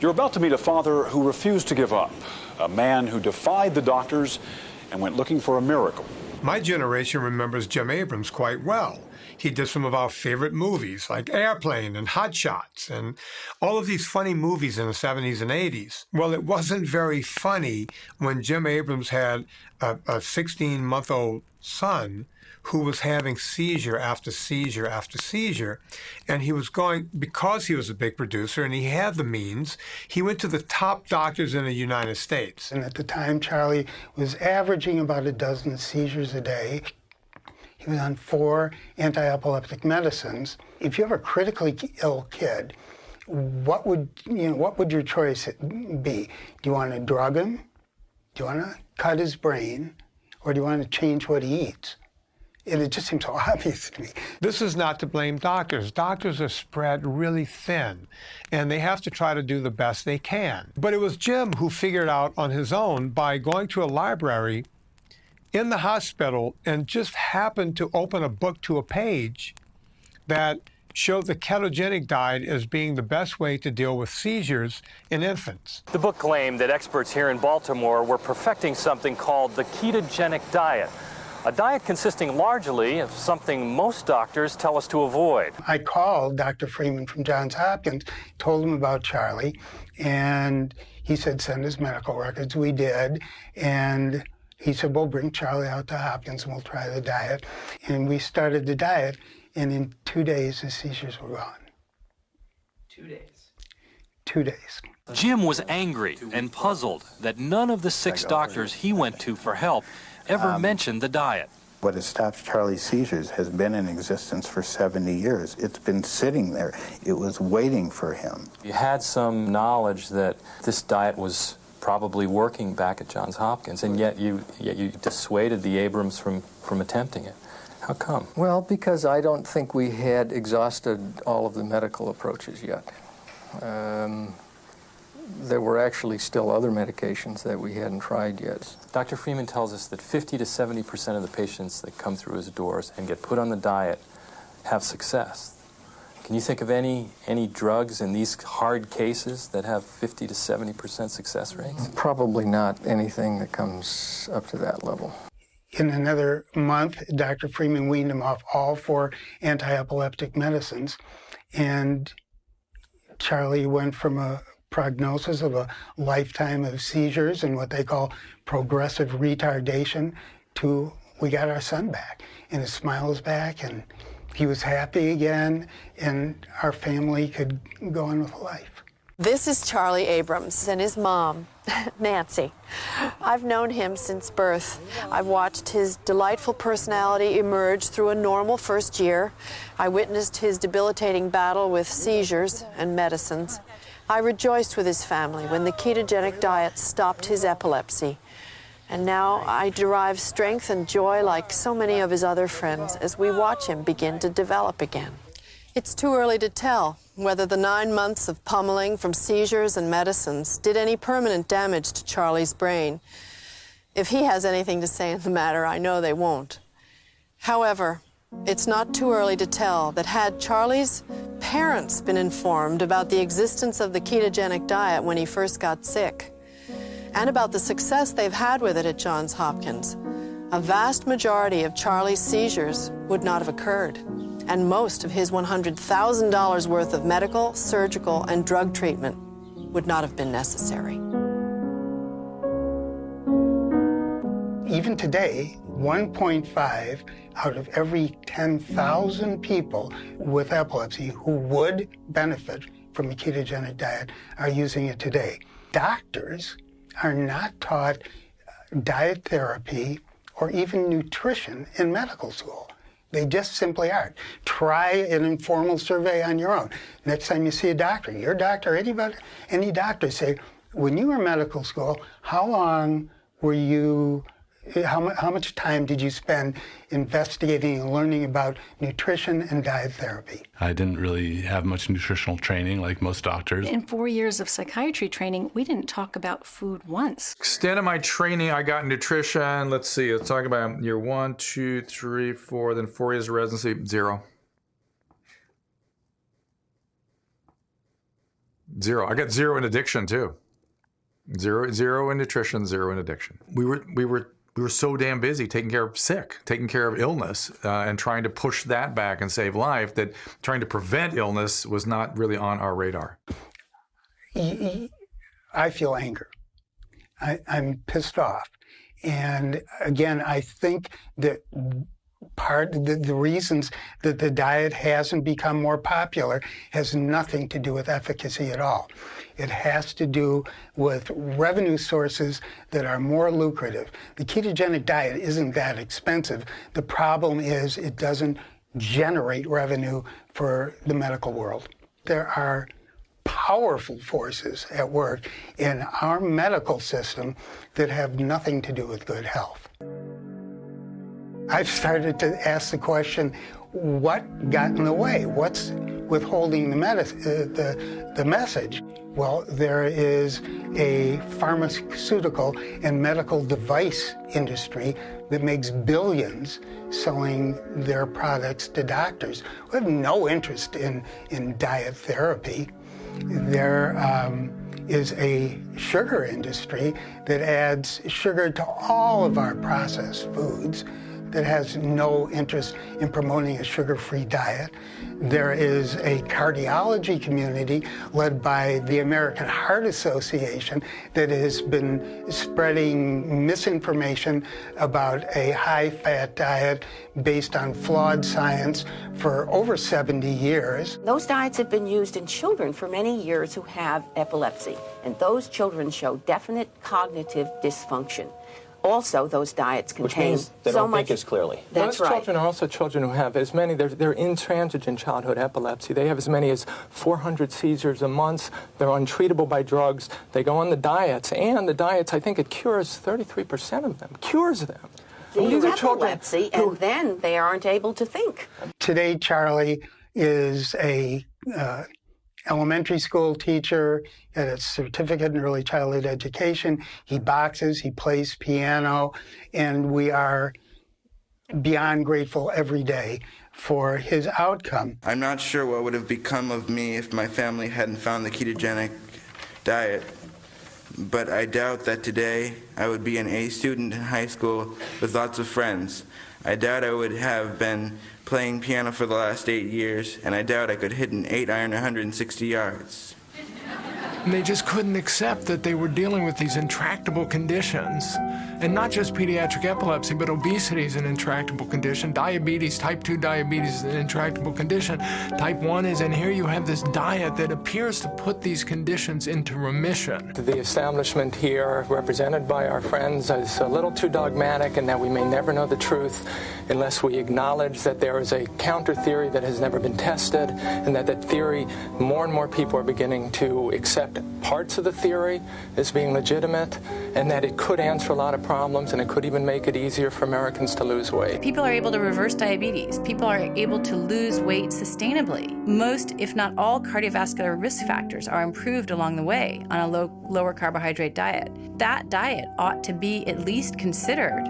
You're about to meet a father who refused to give up, a man who defied the doctors and went looking for a miracle. My generation remembers Jim Abrams quite well. He did some of our favorite movies like Airplane and Hot Shots and all of these funny movies in the 70s and 80s. Well, it wasn't very funny when Jim Abrams had a 16-month-old son who was having seizure after seizure after seizure. And he was going, because he was a big producer and he had the means, he went to the top doctors in the United States. And at the time, Charlie was averaging about a dozen seizures a day. He was on 4 anti-epileptic medicines. If you have a critically ill kid, what would your choice be? Do you want to drug him? Do you want to cut his brain? Or do you want to change what he eats? And it just seems so obvious to me. This is not to blame doctors. Doctors are spread really thin, and they have to try to do the best they can. But it was Jim who figured out on his own by going to a library in the hospital and just happened to open a book to a page that showed the ketogenic diet as being the best way to deal with seizures in infants. The book claimed that experts here in Baltimore were perfecting something called the ketogenic diet, a diet consisting largely of something most doctors tell us to avoid. I called Dr. Freeman from Johns Hopkins, told him about Charlie, and he said send his medical records. We did, and he said, well, bring Charlie out to Hopkins and we'll try the diet. And we started the diet, and in 2 days, the seizures were gone. 2 days? 2 days. Jim was angry and puzzled that none of the 6 doctors he went to for help ever mentioned the diet. What has stopped Charlie's seizures has been in existence for 70 years. It's been sitting there. It was waiting for him. You had some knowledge that this diet was probably working back at Johns Hopkins, and yet you dissuaded the Abrams from attempting it. How come? Well, because I don't think we had exhausted all of the medical approaches yet. There were actually still other medications that we hadn't tried yet. Dr. Freeman tells us that 50 to 70% of the patients that come through his doors and get put on the diet have success. Can you think of any drugs in these hard cases that have 50 to 70% success rates? Probably not anything that comes up to that level. In another month, Dr. Freeman weaned him off all 4 anti-epileptic medicines, and Charlie went from a prognosis of a lifetime of seizures and what they call progressive retardation to we got our son back, and his smile is back, and he was happy again, and our family could go on with life. This is Charlie Abrams and his mom, Nancy. I've known him since birth. I've watched his delightful personality emerge through a normal first year. I witnessed his debilitating battle with seizures and medicines. I rejoiced with his family when the ketogenic diet stopped his epilepsy. And now I derive strength and joy like so many of his other friends as we watch him begin to develop again. It's too early to tell whether the 9 months of pummeling from seizures and medicines did any permanent damage to Charlie's brain. If he has anything to say in the matter, I know they won't. However, it's not too early to tell that had Charlie's parents been informed about the existence of the ketogenic diet when he first got sick, and about the success they've had with it at Johns Hopkins, a vast majority of Charlie's seizures would not have occurred, and most of his $100,000 worth of medical, surgical, and drug treatment would not have been necessary. Even today, 1.5 out of every 10,000 people with epilepsy who would benefit from a ketogenic diet are using it today. Doctors are not taught diet therapy or even nutrition in medical school. They just simply aren't. Try an informal survey on your own. Next time you see a doctor, your doctor, anybody, any doctor, say, when you were in medical school, how long were you, how much time did you spend investigating and learning about nutrition and diet therapy? I didn't really have much nutritional training like most doctors. In 4 years of psychiatry training, we didn't talk about food once. Extent of my training, I got nutrition. Let's see, let's talk about year 1, 2, 3, 4, then 4 years of residency, 0. Zero. I got zero in addiction too. Zero in nutrition, zero in addiction. We were so damn busy taking care of illness, and trying to push that back and save life, that trying to prevent illness was not really on our radar. I feel anger. I'm pissed off. And again, I think that part of the reasons that the diet hasn't become more popular has nothing to do with efficacy at all. It has to do with revenue sources that are more lucrative. The ketogenic diet isn't that expensive. The problem is it doesn't generate revenue for the medical world. There are powerful forces at work in our medical system that have nothing to do with good health. I've started to ask the question, what got in the way? What's withholding the message? Well, there is a pharmaceutical and medical device industry that makes billions selling their products to doctors who have no interest in diet therapy. There is a sugar industry that adds sugar to all of our processed foods that has no interest in promoting a sugar-free diet. There is a cardiology community led by the American Heart Association that has been spreading misinformation about a high-fat diet based on flawed science for over 70 years. Those diets have been used in children for many years who have epilepsy, and those children show definite cognitive dysfunction. Also, those diets contain Which means they don't think as clearly. That's Those right. children are also children who have as many, they're intransigent childhood epilepsy. They have as many as 400 seizures a month. They're untreatable by drugs. They go on the diets, and the diets, I think it cures 33% of them. Cures them. These are epilepsy, and then they aren't able to think. Today, Charlie is a elementary school teacher at a certificate in early childhood education. He boxes, he plays piano, and we are beyond grateful every day for his outcome. I'm not sure what would have become of me if my family hadn't found the ketogenic diet, but I doubt that today I would be an A student in high school with lots of friends. I doubt I would have been playing piano for the last 8 years, and I doubt I could hit an 8-iron 160 yards. And they just couldn't accept that they were dealing with these intractable conditions. And not just pediatric epilepsy, but obesity is an intractable condition. Diabetes, type 2 diabetes is an intractable condition. Type 1 is, and here you have this diet that appears to put these conditions into remission. The establishment here, represented by our friends, is a little too dogmatic and that we may never know the truth unless we acknowledge that there is a counter theory that has never been tested, and that theory, more and more people are beginning to accept parts of the theory as being legitimate, and that it could answer a lot of problems, and it could even make it easier for Americans to lose weight. People are able to reverse diabetes. People are able to lose weight sustainably. Most, if not all, cardiovascular risk factors are improved along the way on a lower carbohydrate diet. That diet ought to be at least considered.